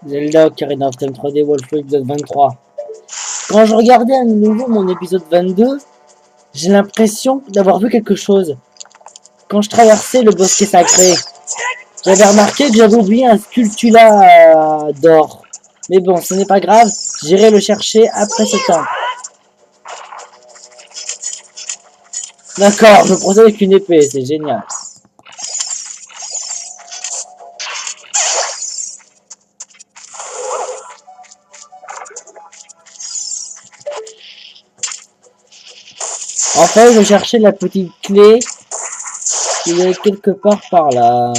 Zelda Ocarina of Time 3D Wolf épisode 23. Quand je regardais à nouveau mon épisode 22, j'ai l'impression d'avoir vu quelque chose. Quand je traversais le bosquet sacré, j'avais remarqué que j'avais oublié un sculptula d'or. Mais bon, ce n'est pas grave, j'irai le chercher après ce temps. D'accord, je procède avec une épée, c'est génial. En fait, je cherchais la petite clé qui est quelque part par là.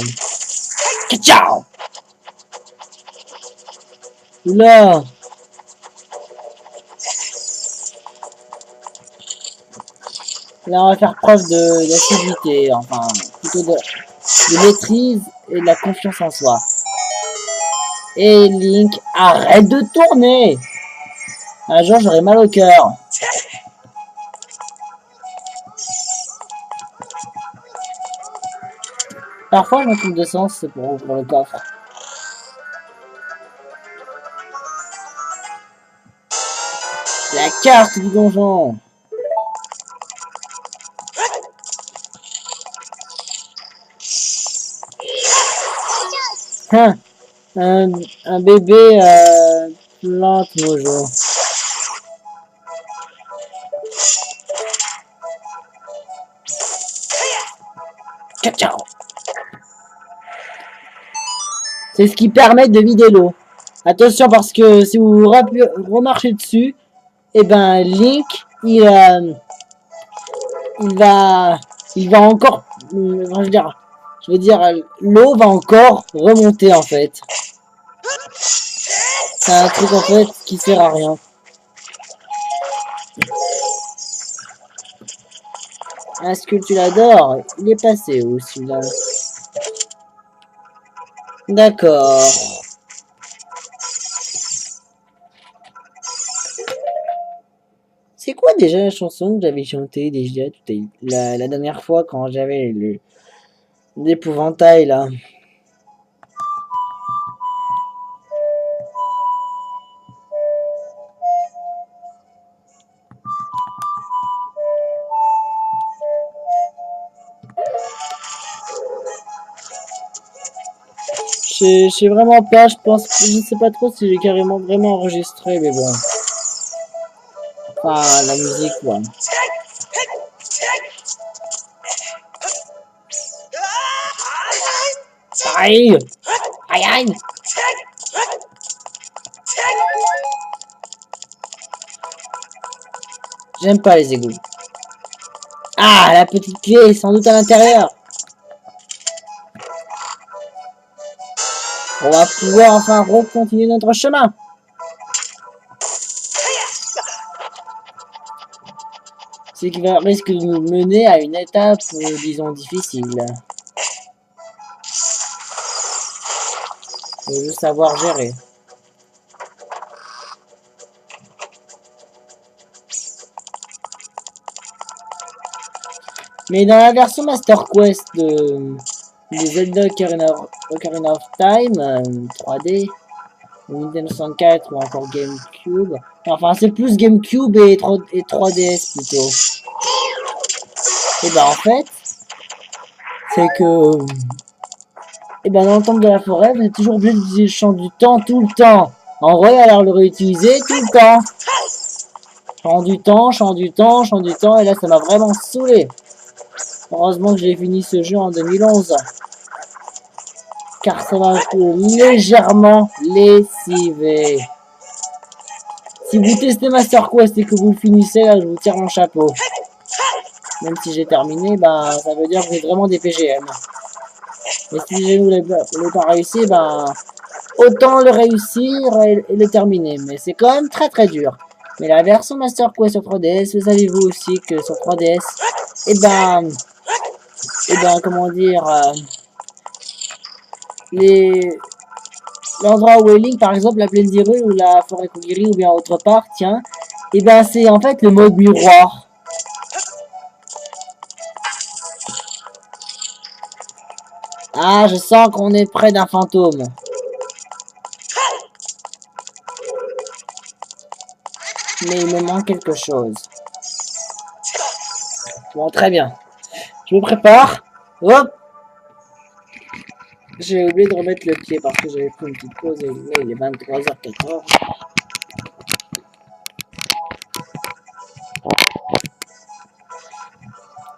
Ciao. Oula. Là, on va faire preuve d'assiduité, enfin, plutôt de maîtrise et de la confiance en soi. Et Link, arrête de tourner! Un jour, j'aurai mal au cœur. Parfois, je me trompe de sens pour ouvrir le coffre. La carte du donjon. Hein, un bébé plante mojo. Ciao. C'est ce qui permet de vider l'eau. Attention parce que si vous remarchez dessus, et ben Link, il va encore, je veux dire, l'eau va encore remonter en fait. C'est un truc en fait qui sert à rien. Est-ce que tu l'adores? Il est passé où celui-là? D'accord. C'est quoi déjà la chanson que j'avais chantée déjà la dernière fois quand j'avais l'épouvantail là? Je sais vraiment pas, je sais pas trop si j'ai carrément vraiment enregistré, mais bon. Enfin, la musique, quoi. Aïe! Aïe aïe! J'aime pas les égouts. Ah, la petite clé est sans doute à l'intérieur. On va pouvoir enfin recontinuer notre chemin. Ce qui risque de nous mener à une étape, disons, difficile. Faut juste savoir gérer. Mais dans la version Master Quest de Zelda Ocarina of Time 3D, Nintendo 64 ou encore GameCube, enfin c'est plus GameCube et 3DS plutôt. Et ben en fait, c'est que et ben dans le temple de la forêt, vous êtes toujours obligé d'utiliser le champ du temps tout le temps. En vrai, alors le réutiliser tout le temps. Champ du temps, champ du temps, champ du temps, et là ça m'a vraiment saoulé. Heureusement que j'ai fini ce jeu en 2011. Car ça m'a légèrement lessivé. Si vous testez Master Quest et que vous le finissez, là, je vous tire mon chapeau. Même si j'ai terminé, bah, ça veut dire que vous êtes vraiment des PGM. Mais si vous l'avez pas réussi, bah, autant le réussir et le terminer. Mais c'est quand même très très dur. Mais la version Master Quest sur 3DS, vous savez-vous aussi que sur 3DS, comment dire, l'endroit où est Link, par exemple, la plaine d'Hyrule ou la forêt Kogiri ou bien autre part, tiens, et ben c'est en fait le mode miroir. Ah, je sens qu'on est près d'un fantôme. Mais il me manque quelque chose. Bon, très bien. Je me prépare. Hop. J'ai oublié de remettre le pied parce que j'avais pris une petite pause et là, il est 23h14.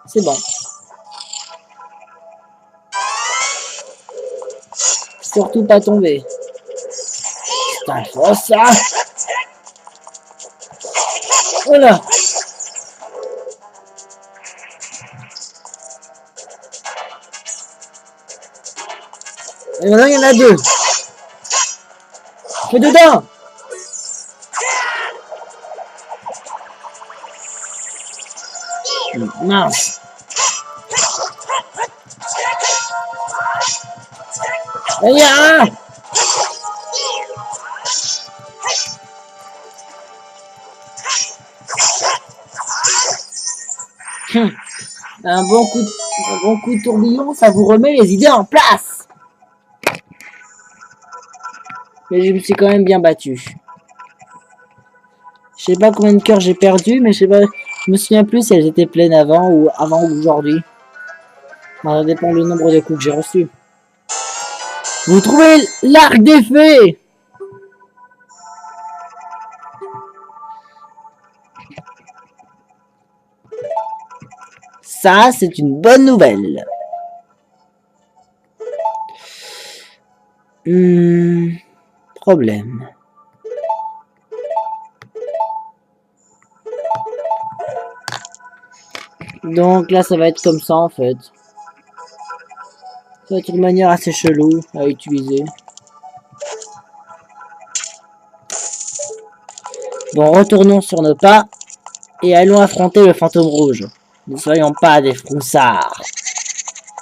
C'est bon. Surtout pas tomber. Putain, oh ça. Voilà. Et maintenant, il y en a deux. Fais dedans. Mince. Il y a un. Un bon coup de tourbillon, ça vous remet les idées en place. Mais je me suis quand même bien battu. Je sais pas combien de cœurs j'ai perdu, mais je sais pas. Je me souviens plus si elles étaient pleines avant ou aujourd'hui. Ça dépend le nombre de coups que j'ai reçus. Vous trouvez l'arc des fées? Ça, c'est une bonne nouvelle. Problème. Donc là, ça va être comme ça en fait. Ça va être une manière assez chelou à utiliser. Bon, retournons sur nos pas et allons affronter le fantôme rouge. Ne soyons pas des froussards.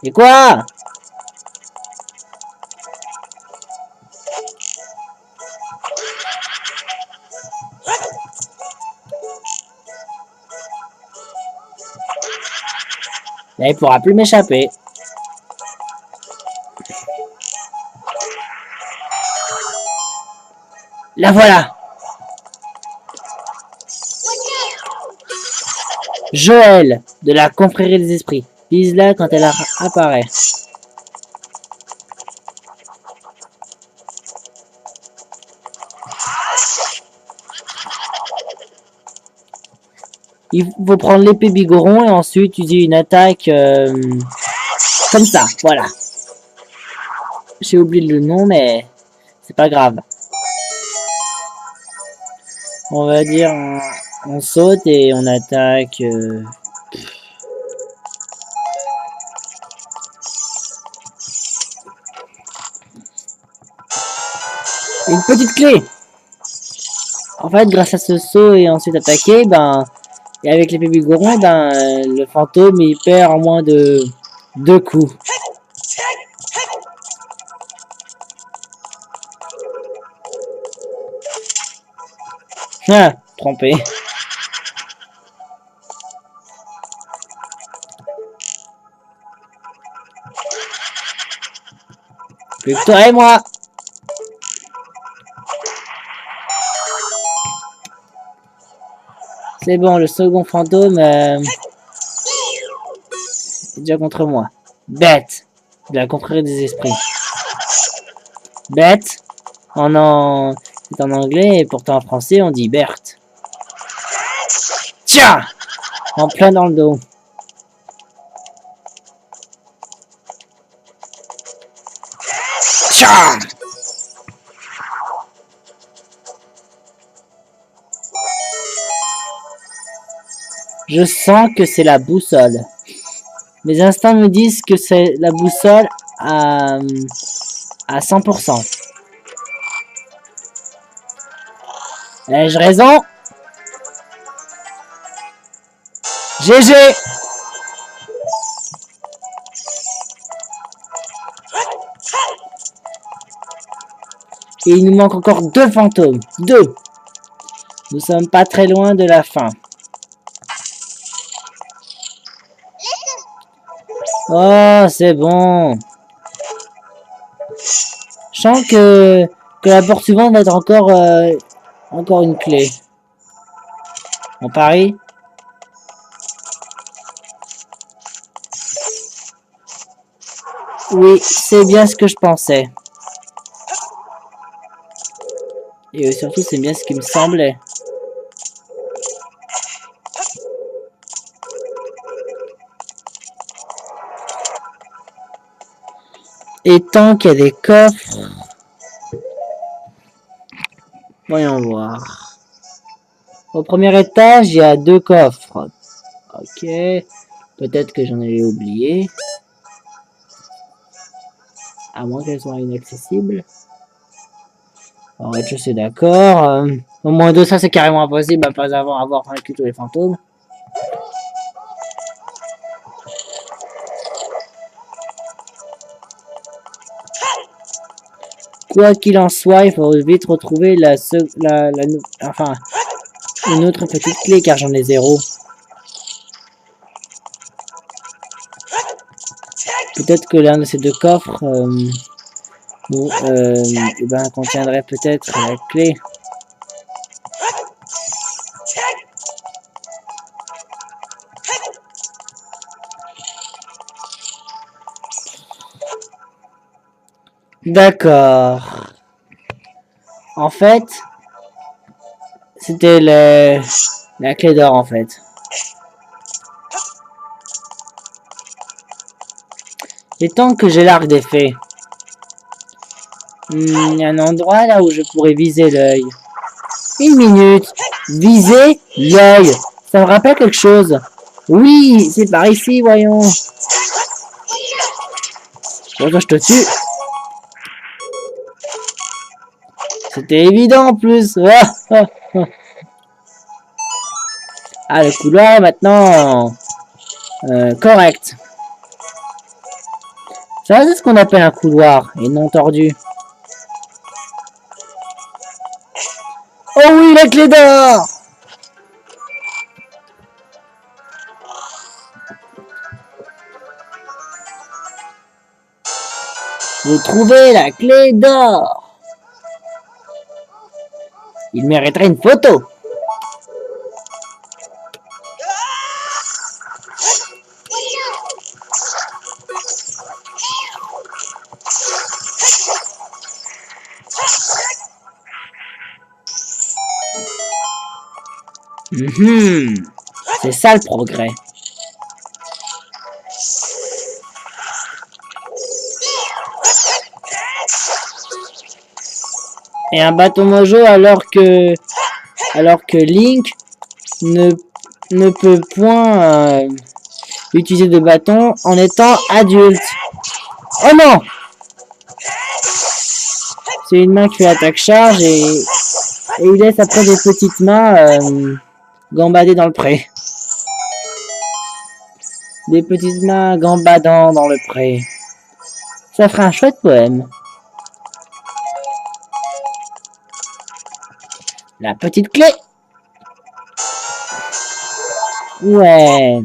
Et quoi? Là, il pourra plus m'échapper. La voilà. Joël, de la confrérie des esprits. Vise-la quand elle apparaît. Il faut prendre l'épée bigoron et ensuite utiliser une attaque comme ça, voilà. J'ai oublié le nom, mais c'est pas grave. On va dire, on saute et on attaque. Une petite clé. En fait, grâce à ce saut et ensuite attaquer, ben, et avec l'épée bigoron, ben, le fantôme il perd en moins de 2 coups. Ah, trompé. Plus que toi et moi. C'est bon, le second fantôme est déjà contre moi. Bête, de la confrérie des esprits. Bête, c'est en anglais et pourtant en français on dit Berthe. Tiens, en plein dans le dos. Tiens. Je sens que c'est la boussole. Mes instincts me disent que c'est la boussole à 100%. Ai-je raison? GG! Et il nous manque encore 2 fantômes. 2! Nous sommes pas très loin de la fin. Oh, c'est bon. Je sens que la porte suivante va être encore une clé. On parie? Oui, c'est bien ce que je pensais. Et surtout, c'est bien ce qui me semblait. Et tant qu'il y a des coffres... Voyons voir. Au premier étage, il y a 2 coffres. Ok. Peut-être que j'en ai oublié. À moins qu'elles soient inaccessibles. En rez-de-chaussée, d'accord. Au moins 2, ça c'est carrément impossible à pas avoir vaincu tous les fantômes. Quoi qu'il en soit, il faut vite retrouver enfin, une autre petite clé car j'en ai 0. Peut-être que l'un de ces 2 coffres contiendrait peut-être la clé. D'accord. En fait, c'était la clé d'or en fait. Et tant que j'ai l'arc des fées, il y a un endroit là où je pourrais viser l'œil. 1 minute. Viser l'œil. Ça me rappelle quelque chose. Oui, c'est par ici, voyons. Bon, toi, je te tue. C'était évident en plus. Ah, le couloir est maintenant correct. Ça, c'est ce qu'on appelle un couloir et non tordu. Oh oui, la clé d'or! Vous trouvez la clé d'or. Il mériterait une photo. C'est ça le progrès. Et un bâton mojo alors que Link ne peut point utiliser de bâton en étant adulte. Oh non! C'est une main qui fait attaque charge et il laisse après des petites mains gambader dans le pré. Des petites mains gambadant dans le pré. Ça ferait un chouette poème. La petite clé. Ouais.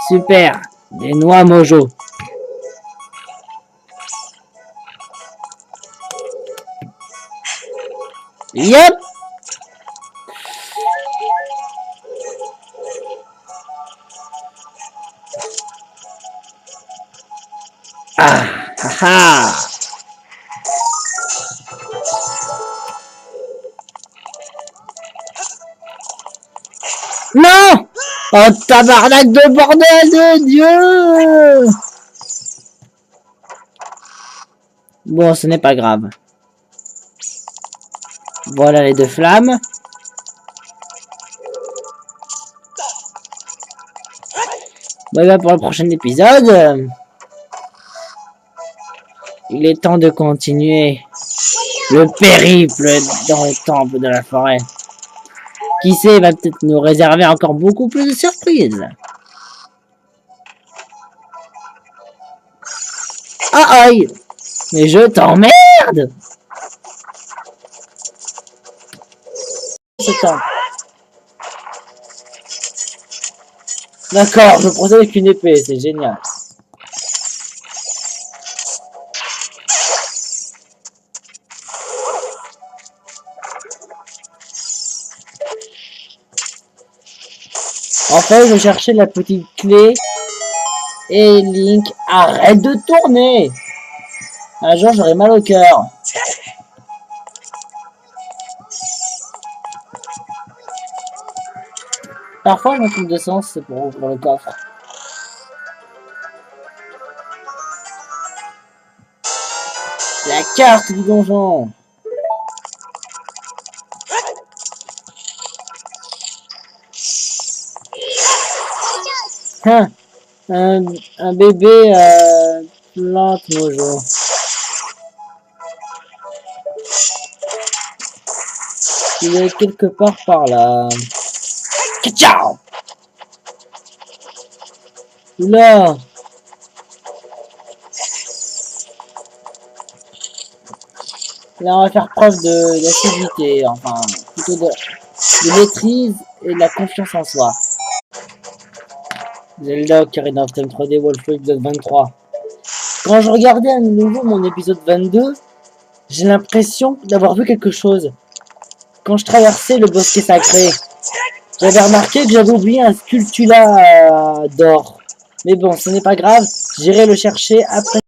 Super. Des noix mojo. Yep. Ah, haha. Non! Oh, tabarnak de bordel de Dieu! Bon, ce n'est pas grave. Voilà les 2 flammes. Bon, bah, pour le prochain épisode, il est temps de continuer le périple dans le temple de la forêt. Qui sait, va peut-être nous réserver encore beaucoup plus de surprises. Ah aïe! Mais je t'emmerde! D'accord, je procède avec une épée, c'est génial. Enfin, je cherchais la petite clé. Et Link, arrête de tourner! Un jour, j'aurai mal au cœur. Parfois, je me trompe de sens, c'est pour ouvrir le coffre. La carte du donjon. Hein, un bébé plante mojo. Il est quelque part par là. Ciao. Oula. Là, on va faire preuve d'assiduité, enfin, plutôt de maîtrise et de la confiance en soi. Zelda Ocarina of Time 3D Wolf épisode 23. Quand je regardais à nouveau mon épisode 22, j'ai l'impression d'avoir vu quelque chose. Quand je traversais le bosquet sacré, j'avais remarqué que j'avais oublié un sculptula d'or. Mais bon, ce n'est pas grave, j'irai le chercher après.